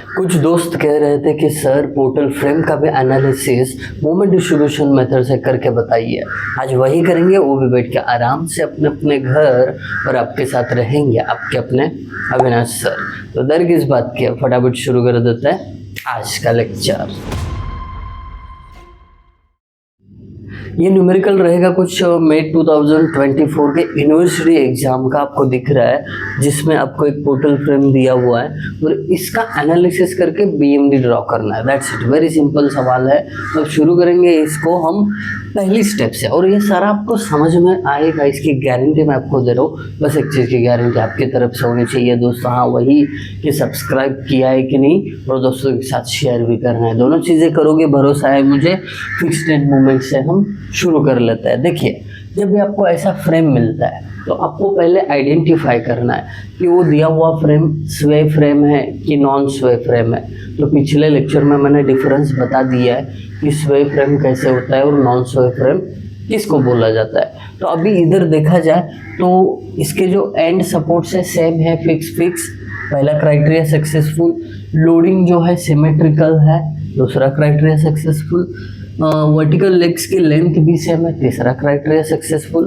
कुछ दोस्त कह रहे थे कि सर पोर्टल फ्रेम का भी एनालिसिस मोमेंट डिस्ट्रीब्यूशन मेथड से करके बताइए। आज वही करेंगे, वो भी बैठ के आराम से अपने अपने घर, और आपके साथ रहेंगे आपके अपने अविनाश सर। तो देर किस बात की, फटाफट शुरू कर देते हैं आज का लेक्चर। ये न्यूमेरिकल रहेगा कुछ मई 2024 के यूनिवर्सिटी एग्जाम का, आपको दिख रहा है, जिसमें आपको एक पोर्टल फ्रेम दिया हुआ है और इसका एनालिसिस करके बीएमडी ड्रॉ करना है। दैट्स इट, वेरी सिंपल सवाल है। अब शुरू करेंगे इसको हम पहली स्टेप से, और ये सारा आपको समझ में आएगा, इसकी गारंटी मैं आपको दे रहा हूँ। बस एक चीज़ की गारंटी आपकी तरफ से होनी चाहिए दोस्तों, हाँ वही कि सब्सक्राइब किया है कि नहीं, और दोस्तों के साथ शेयर भी करना है। दोनों चीज़ें करोगे, भरोसा है मुझे। फिक्स्ड एंड मूवमेंट से हम शुरू कर लेते हैं। देखिए, जब भी आपको ऐसा फ्रेम मिलता है तो आपको पहले आइडेंटिफाई करना है कि वो दिया हुआ फ्रेम स्वे फ्रेम है कि नॉन स्वे फ्रेम है। तो पिछले लेक्चर में मैंने डिफरेंस बता दिया है कि स्वे फ्रेम कैसे होता है और नॉन स्वे फ्रेम किसको बोला जाता है। तो अभी इधर देखा जाए तो इसके जो एंड सपोर्ट्स है सेम है, फिक्स। पहला क्राइटेरिया सक्सेसफुल। लोडिंग जो है सिमेट्रिकल है, दूसरा क्राइटेरिया सक्सेसफुल। वर्टिकल लेग्स की लेंथ भी सेम है, तीसरा क्राइटेरिया सक्सेसफुल।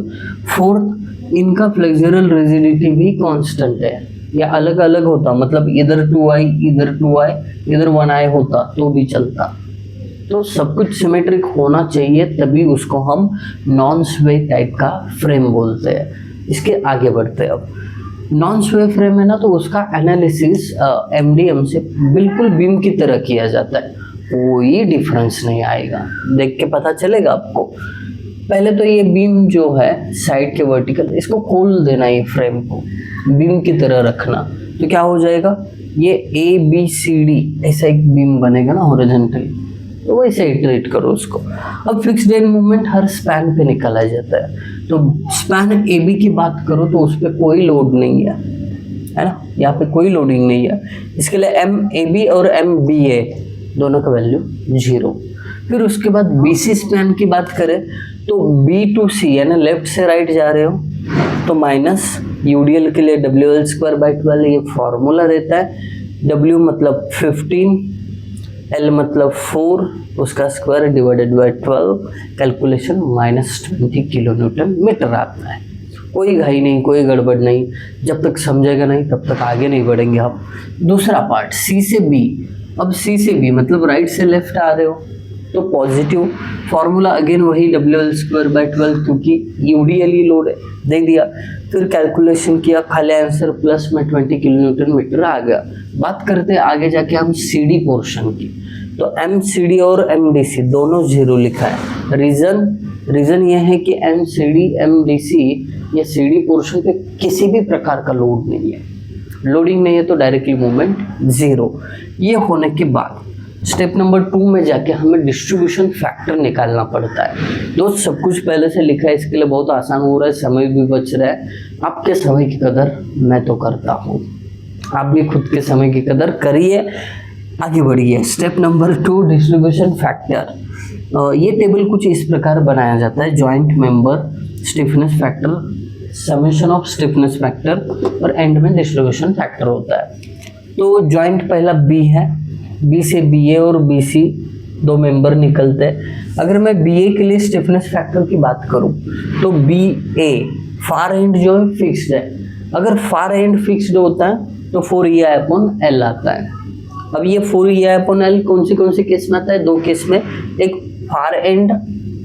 फोर्थ, इनका फ्लेक्सुरल रिजिडिटी भी कांस्टेंट है, या अलग अलग होता, मतलब इधर 2i इधर 2i इधर 1i होता तो भी चलता। तो सब कुछ सिमेट्रिक होना चाहिए, तभी उसको हम नॉन स्वे टाइप का फ्रेम बोलते हैं। इसके आगे बढ़ते हैं। अब नॉन स्वे फ्रेम है ना, तो उसका एनालिसिस एमडीएम से बिल्कुल बीम की तरह किया जाता है, कोई डिफरेंस नहीं आएगा। देख के पता चलेगा आपको। पहले तो ये बीम जो है साइड के वर्टिकल, इसको खोल देना, ये फ्रेम को बीम की तरह रखना, तो क्या हो जाएगा, ये ABCD ऐसा एक बीम बनेगा ना हॉरिजॉन्टल, तो वैसे ही ट्रीट करो उसको। अब fixed and movement her span पे निकाला जाता है। तो स्पैन AB की बात करो तो उस पर कोई लोड नहीं है ना, यहाँ पे कोई लोडिंग नहीं है। इसके लिए MAB और MBA दोनों का वैल्यू 0। फिर उसके बाद BC स्पैन की बात करें तो B to C यानी लेफ्ट से राइट जा रहे हो तो माइनस UDL के लिए WL²/12 ये फॉर्मूला रहता है। W मतलब 15, L मतलब 4, उसका square divided by 12, calculation -20 kilo newton metre आता है। कोई घाई नहीं, कोई गड़बड़ नहीं, जब तक समझेगा नहीं तब तक आगे नहीं बढ़ेंगे हम। दूसरा पार्ट C से B। अब C से B मतलब राइट से लेफ्ट आ रहे हो तो पॉजिटिव, फॉर्मूला अगेन वही WL²/12, क्योंकि UDL ही लोड है, दे दिया। फिर कैलकुलेशन किया, खाली आंसर प्लस में 20 किलो न्यूटन मीटर आ गया। बात करते हैं आगे जाके हम CD पोर्शन की। तो MCD और MDC दोनों 0 लिखा है। रीज़न ये है कि MCD MDC ये CD पोर्शन पे किसी भी प्रकार का लोड नहीं है, लोडिंग नहीं है, तो डायरेक्टली मूवमेंट 0। ये होने के बाद स्टेप नंबर 2 में जाके हमें डिस्ट्रीब्यूशन फैक्टर निकालना पड़ता है। दोस्त सब कुछ पहले से लिखा है, इसके लिए बहुत आसान हो रहा है, समय भी बच रहा है। आपके समय की कदर मैं तो करता हूँ, आप भी खुद के समय की कदर करिए, आगे बढ़िए। Step number 2 distribution factor. ये टेबल कुछ इस प्रकार बनाया जाता है, joint member, stiffness factor, summation of stiffness factor और एंड में डिस्ट्रीब्यूशन फैक्टर होता है। तो जॉइंट पहला B है, B से BA और BC दो मेंबर निकलते हैं। अगर मैं BA के लिए स्टिफनेस फैक्टर की बात करूं तो BA फार एंड जो है फिक्स्ड है। अगर फार एंड फिक्स्ड होता है तो 4EI/L आता है। अब ये 4EI/L कौन सी केस में आता है, दो केस में, एक फार एंड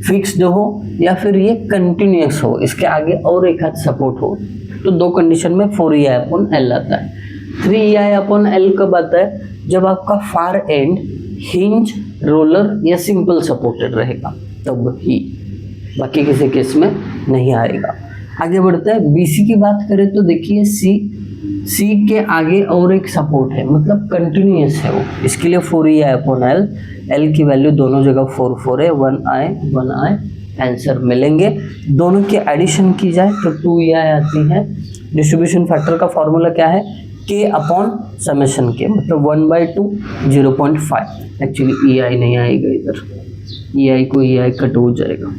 फिक्स्ड हो या फिर ये कंटिन्यूस हो, इसके आगे और एक हाथ सपोर्ट हो, तो दो कंडीशन में 4EI/L आता है। 3EI/L कब आता है, जब आपका फार एंड हिंज, रोलर या सिंपल सपोर्टेड रहेगा तब ही, बाकी किसी केस में नहीं आएगा। आगे बढ़ता है, BC की बात करें तो देखिए C के आगे और एक सपोर्ट है, मतलब कंटिन्यूस है वो, इसके लिए 4EI/L, L की वैल्यू दोनों जगह 4 है, 1i आंसर मिलेंगे। दोनों की एडिशन की जाए तो 2EI आती है। डिस्ट्रीब्यूशन फैक्टर का फॉर्मूला क्या है, K/समेशन K, मतलब 1/2 0.5। एक्चुअली EI नहीं आएगा इधर, EI को EI कट हो जाएगा,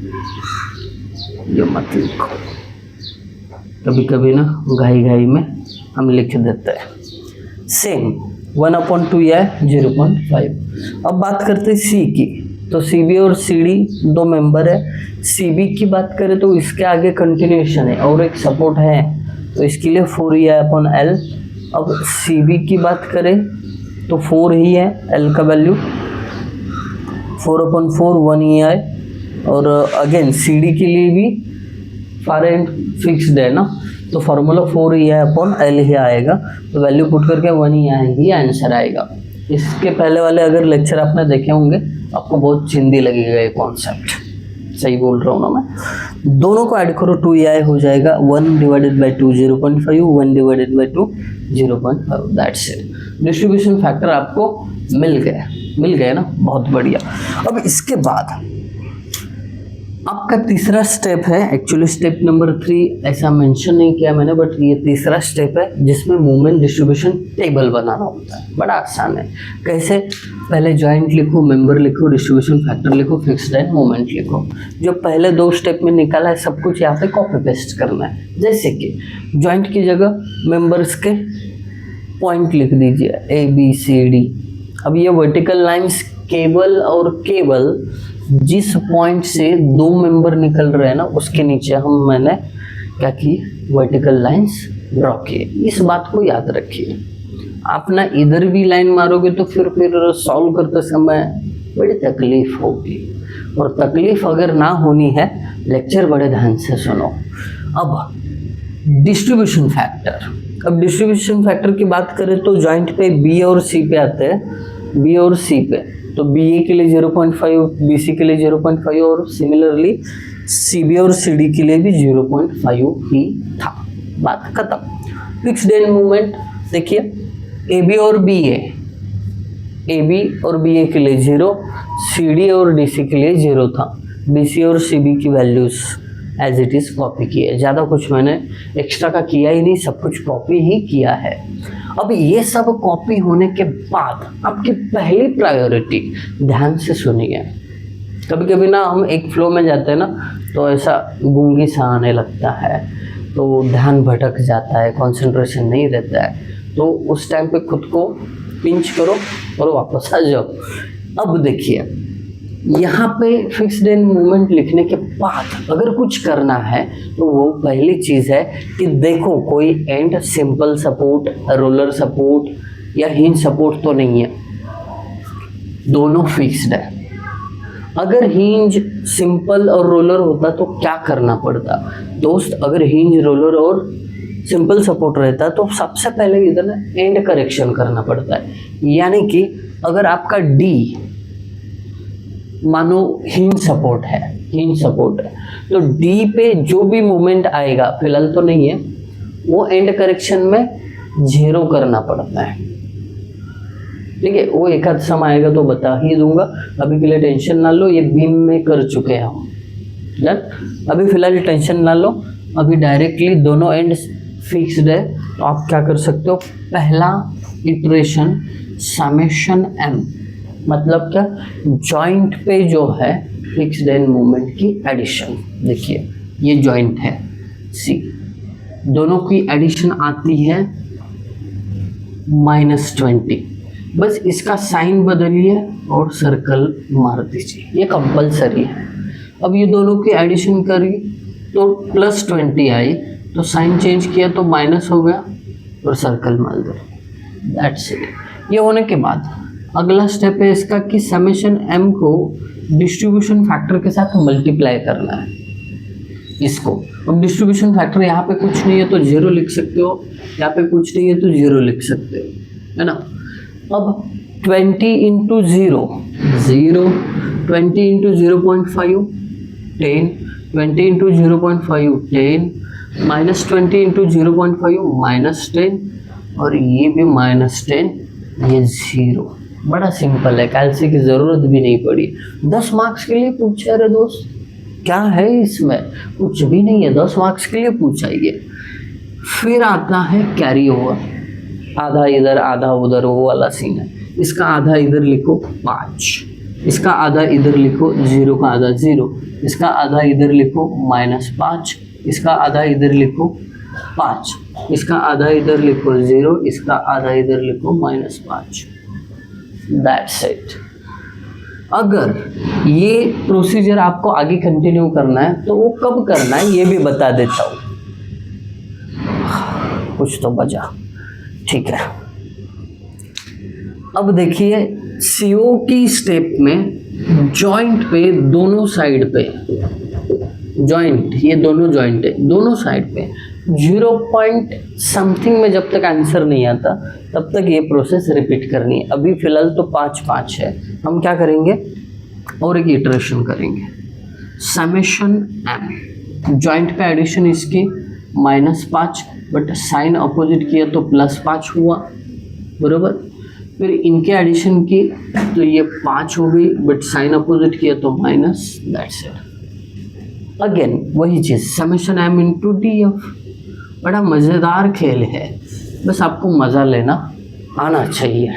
ये मत लिखो, कभी कभी ना घाई में हम लिख देते हैं। सेम 1/2 या 0.5। अब बात करते हैं सी की, तो सी बी और सी डी दो मेंबर है। सी बी की बात करें तो इसके आगे कंटिन्यूएशन है और एक सपोर्ट है, तो इसके लिए 4EI/L। अब सी बी की बात करें तो 4 ही है, L का वैल्यू 4/4 1EI। और अगेन सी डी के लिए भी फार एंड फिक्स्ड है ना, तो फॉर्मूला 4EI/L ही आएगा, तो वैल्यू पुट करके 1EI ही आंसर आएगा। इसके पहले वाले अगर लेक्चर आपने देखे होंगे आपको बहुत चिंदी लगेगा ये कॉन्सेप्ट, सही बोल रहा हूँ ना मैं। दोनों को ऐड करो 2EI हो जाएगा, 1/2 0.5, 1/2 0.5, दैट्स इट। डिस्ट्रीब्यूशन फैक्टर आपको मिल गया ना, बहुत बढ़िया। अब इसके बाद आपका तीसरा स्टेप है, एक्चुअली स्टेप नंबर 3 ऐसा मेंशन नहीं किया मैंने, बट ये तीसरा स्टेप है जिसमें मूवमेंट डिस्ट्रीब्यूशन टेबल बनाना होता है। बड़ा आसान है। कैसे? पहले जॉइंट लिखो, मेंबर लिखो, डिस्ट्रीब्यूशन फैक्टर लिखो, फिक्स्ड एंड मोमेंट लिखो। जो पहले 2 स्टेप में निकाला है सब कुछ यहाँ पे कॉपी पेस्ट करना है। जैसे कि जॉइंट की जगह मेंबर्स के पॉइंट लिख दीजिए ABCD। अब ये वर्टिकल लाइंस केवल जिस पॉइंट से 2 मेंबर निकल रहे हैं ना उसके नीचे मैंने क्या की, वर्टिकल लाइंस ड्रॉ किए। इस बात को याद रखिए। आप ना इधर भी लाइन मारोगे तो फिर सॉल्व करते समय बड़ी तकलीफ होगी, और तकलीफ अगर ना होनी है लेक्चर बड़े ध्यान से सुनो। अब डिस्ट्रीब्यूशन फैक्टर, अब डिस्ट्रीब्यूशन फैक्टर की बात करें तो जॉइंट पे बी और सी पे आते हैं, बी और सी पे, तो BA के लिए 0.5, BC के लिए 0.5 और सिमिलरली CB और CD के लिए भी 0.5 ही था। बात खत्म। फिक्स्ड एंड मूवमेंट देखिए, AB और BA के लिए 0, CD और DC के लिए 0 था। BC और CB की values as it is copy किए, ज़्यादा कुछ मैंने एक्स्ट्रा का किया ही नहीं, सब कुछ कॉपी ही किया है। अब ये सब कॉपी होने के बाद आपकी पहली प्रायोरिटी, ध्यान से सुनिए। कभी कभी ना हम एक फ्लो में जाते हैं ना तो ऐसा गूंगी सा आने लगता है, तो ध्यान भटक जाता है, कंसंट्रेशन नहीं रहता है, तो उस टाइम पे खुद को पिंच करो और वापस आ जाओ। अब देखिए यहाँ पे फिक्स्ड एंड मूवमेंट लिखने के बाद अगर कुछ करना है तो वो पहली चीज़ है कि देखो कोई and simple support, roller support या हिंज सपोर्ट तो नहीं है, दोनों फिक्स्ड है। अगर हिंज सिंपल और रोलर होता तो क्या करना पड़ता दोस्त? अगर हिंज रोलर और सिंपल सपोर्ट रहता तो सबसे पहले इधर ना एंड करेक्शन करना पड़ता है, यानी कि अगर आपका D मानो हिंज सपोर्ट है तो D पे जो भी मूवमेंट आएगा, फिलहाल तो नहीं है, वो एंड करेक्शन में 0 करना पड़ता है। ठीक है, वो एक आध समय आएगा तो बता ही दूंगा, अभी के लिए टेंशन ना लो, ये बीम में कर चुके हैं हम। अभी फिलहाल टेंशन ना लो, अभी डायरेक्टली दोनों एंड फिक्स्ड है, तो आप क्या कर सकते हो, पहला इटरेशन समेशन m, मतलब क्या, जॉइंट पे जो है फिक्स्ड एंड मूवमेंट की एडिशन। देखिए ये जॉइंट है C, दोनों की एडिशन आती है -20। बस इसका साइन बदलिए और सर्कल मार दीजिए, ये कंपलसरी है। अब ये दोनों की एडिशन करी तो +20 आई, तो साइन चेंज किया तो माइनस हो गया और सर्कल मार दो, दैट्स इट। ये होने के बाद अगला स्टेप है इसका कि समेशन m को डिस्ट्रीब्यूशन फैक्टर के साथ मल्टीप्लाई करना है इसको। अब डिस्ट्रीब्यूशन फैक्टर यहाँ पे कुछ नहीं है तो 0 लिख सकते हो, यहाँ पे कुछ नहीं है तो 0 लिख सकते हो, है ना। अब 20 इंटू 0, 20 इंटू 0.5 10, 20 इंटू 0.5 10, -20 इंटू 0.5 -10, और ये भी -10, ये 0। बड़ा सिंपल है, कैलसी की ज़रूरत भी नहीं पड़ी। 10 मार्क्स के लिए पूछा रे दोस्त, क्या है इसमें, कुछ भी नहीं है, 10 मार्क्स के लिए पूछा ये। फिर आता है कैरी ओवर, आधा इधर आधा उधर, वो वाला सीन है। इसका आधा इधर लिखो 5, इसका आधा इधर लिखो 0 का आधा 0, इसका आधा इधर लिखो -5, इसका आधा इधर लिखो 5, इसका आधा इधर लिखो 0, इसका आधा इधर लिखो -5। That's it. अगर ये प्रोसीजर आपको आगे कंटिन्यू करना है तो वो कब करना है ये भी बता देता हूँ। कुछ तो बचा, ठीक है। अब देखिए CO की स्टेप में जॉइंट पे दोनों साइड पे, जॉइंट ये दोनों जॉइंट है, दोनों साइड पे 0 पॉइंट समथिंग में जब तक आंसर नहीं आता तब तक ये प्रोसेस रिपीट करनी है। अभी फिलहाल तो 5 है, हम क्या करेंगे और एक इटरेशन करेंगे। समेशन m, जॉइंट पे एडिशन इसकी -5, बट साइन अपोजिट किया तो +5 हुआ, बरोबर। फिर इनके एडिशन की तो ये 5 हो गई, बट साइन अपोजिट किया तो माइनस। That's it. अगेन वही चीज़, समेशन m इंटू DF। बड़ा मज़ेदार खेल है, बस आपको मज़ा लेना आना चाहिए,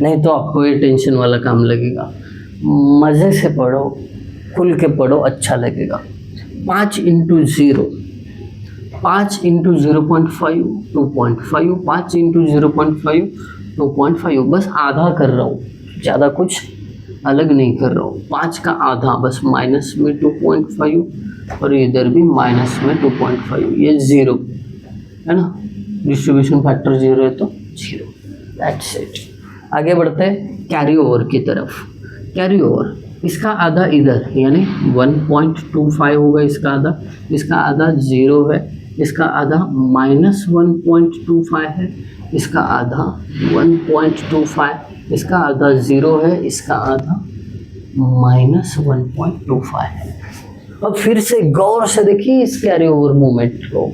नहीं तो आपको ये टेंशन वाला काम लगेगा। मज़े से पढ़ो, खुल के पढ़ो, अच्छा लगेगा। 5 इंटू 0, 5 इंटू 0.5 2.5, 5 इंटू 0.5 2.5, बस आधा कर रहा हूँ, ज़्यादा कुछ अलग नहीं कर रहा हूँ। 5 का आधा बस माइनस में 2.5 और इधर भी माइनस में 2.5, ये 0 है ना, डिस्ट्रीब्यूशन फैक्टर 0 है तो 0। That's it. आगे बढ़ते हैं कैरी ओवर की तरफ। कैरी ओवर, इसका आधा इधर यानी 1.25 होगा, इसका आधा 0 है, इसका आधा -1.25 है, इसका आधा 1.25, इसका आधा 0 है, इसका आधा -1.25 है। अब फिर से गौर से देखिए इस कैरी ओवर मूवमेंट को।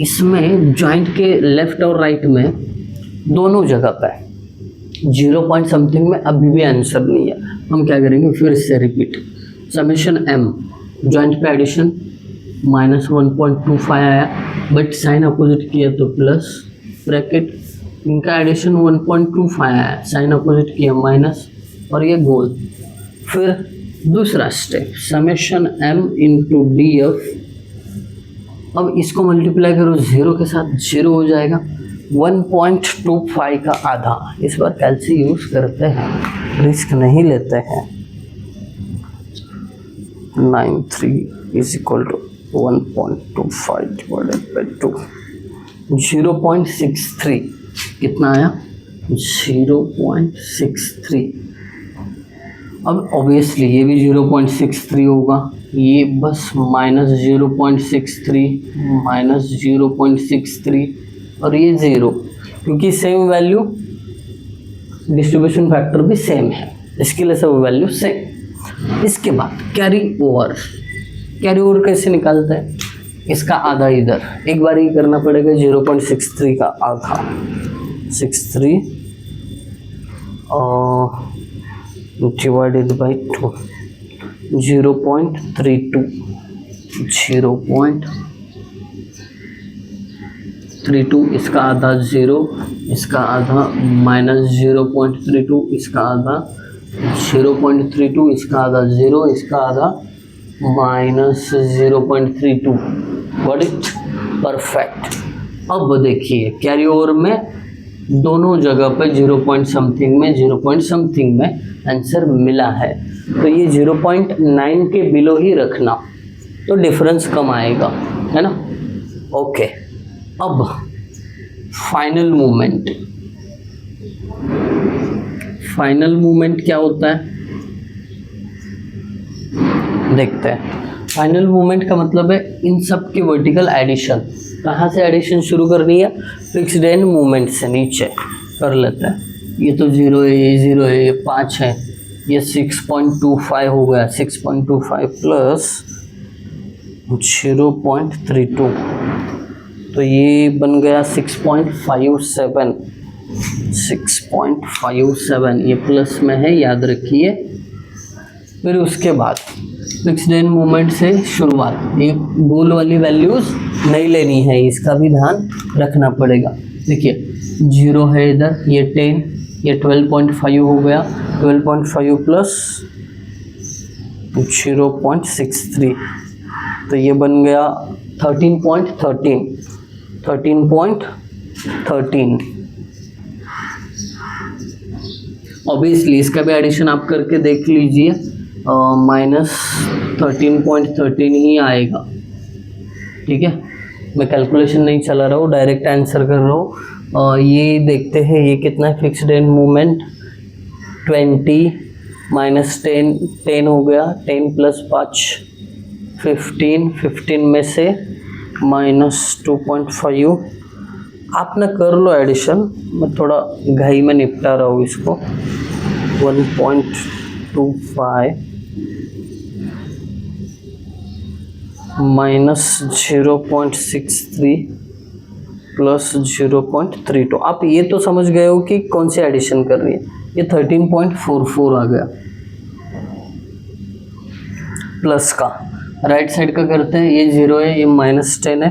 इसमें जॉइंट के लेफ्ट और राइट में दोनों जगह पे 0 पॉइंट समथिंग में अभी भी आंसर नहीं है। हम क्या करेंगे, फिर से रिपीट। समेशन m, जॉइंट पे एडिशन -1.25 आया, बट साइन अपोजिट किया तो प्लस ब्रैकेट, इनका एडिशन 1.25 आया, साइन अपोजिट किया माइनस, और ये गोल। फिर दूसरा step, summation m into DF। अब इसको मल्टीप्लाई करो 0 के साथ, 0 हो जाएगा। 1.25 का आधा, इस बार कैलसी यूज़ करते हैं, रिस्क नहीं लेते हैं। 93 is equal to 1.25 divided by 2, 0.63 कितना आया, 0.63। अब ऑब्वियसली ये भी 0.63 होगा, ये बस -0.63 -0.63 और ये 0, क्योंकि सेम वैल्यू, डिस्ट्रीब्यूशन फैक्टर भी सेम है, इसके लिए सब वैल्यू सेम। इसके बाद कैरी ओवर। कैरी ओवर कैसे निकालते हैं, इसका आधा इधर, एक बार ही करना पड़ेगा। 0.63 का आधा 63 डिवाइडेड बाई 2, 0.32, 0.32, इसका आधा 0, इसका आधा -0.32, इसका आधा 0.32, इसका आधा 0, इसका आधा -0.32। Got it, perfect. अब देखिए कैरी ओवर में दोनों जगह पे 0 पॉइंट समथिंग में आंसर मिला है, तो ये 0.9 के बिलो ही रखना, तो डिफरेंस कम आएगा, है ना। ओके, अब फाइनल मूवमेंट क्या होता है देखते हैं। फाइनल मूवमेंट का मतलब है इन सब की वर्टिकल एडिशन। कहाँ से एडिशन शुरू करनी है, फिक्स्ड एंड मूवमेंट से नीचे कर लेते हैं। ये तो 0 है, ये 0 है, ये 5 है, ये 6.25 हो गया, 6.25 प्लस 0.32, तो ये बन गया 6.57, ये प्लस में है, याद रखिए। फिर उसके बाद फिक्स्ड एंड मूवमेंट से शुरुआत, एक गोल वाली वैल्यूज़ नहीं लेनी है, इसका भी ध्यान रखना पड़ेगा। देखिए 0 है इधर, ये 10, ये 12.5 हो गया, 12.5 प्लस 0.63, तो ये बन गया 13.13, 13.13। ऑब्वियसली इसका भी एडिशन आप करके देख लीजिए, -13.13 ही आएगा। ठीक है, मैं कैलकुलेशन नहीं चला रहा हूँ, डायरेक्ट आंसर कर रहा हूँ। ये देखते हैं ये कितना है, फिक्स्ड एंड मूवमेंट 20 माइनस 10 हो गया, 10 प्लस 5 15 में से -2.5। आप ना कर लो एडिशन, मैं थोड़ा घाई में निपटा रहा हूँ इसको। 1.25 -0.63 प्लस 0.32। आप ये तो समझ गए हो कि कौन सी एडिशन कर रही है। ये 13.44 आ गया। प्लस का राइट साइड का करते हैं, ये 0 है, ये -10 है,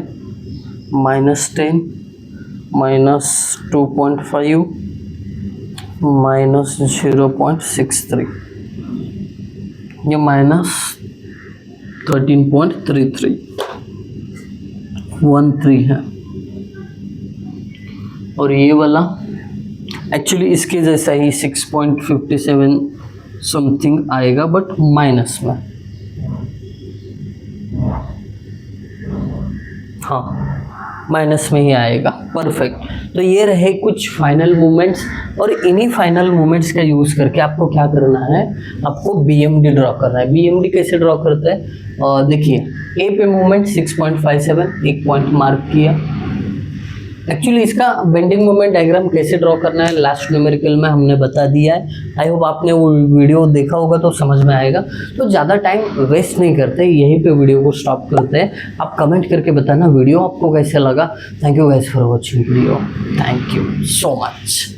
-10 -2.5 -0.63, ये -13.33 13 है। और ये वाला एक्चुअली इसके जैसा ही 6.57 समथिंग आएगा, बट माइनस में। हाँ, माइनस में ही आएगा। परफेक्ट। तो ये रहे कुछ फाइनल मूवमेंट्स, और इन्हीं फाइनल मूवमेंट्स का यूज़ करके आपको क्या करना है, आपको BMD ड्रॉ करना है। BMD कैसे ड्रॉ करते हैं, देखिए ए पे मूवमेंट 6.57, एक पॉइंट मार्क किया। एक्चुअली इसका बेंडिंग मोमेंट डायग्राम कैसे ड्रॉ करना है लास्ट न्यूमेरिकल में हमने बता दिया है। आई होप आपने वो वीडियो देखा होगा तो समझ में आएगा। तो ज़्यादा टाइम वेस्ट नहीं करते, यहीं पे वीडियो को स्टॉप करते हैं। आप कमेंट करके बताना वीडियो आपको कैसे लगा। Thank you guys for watching video, thank you so much.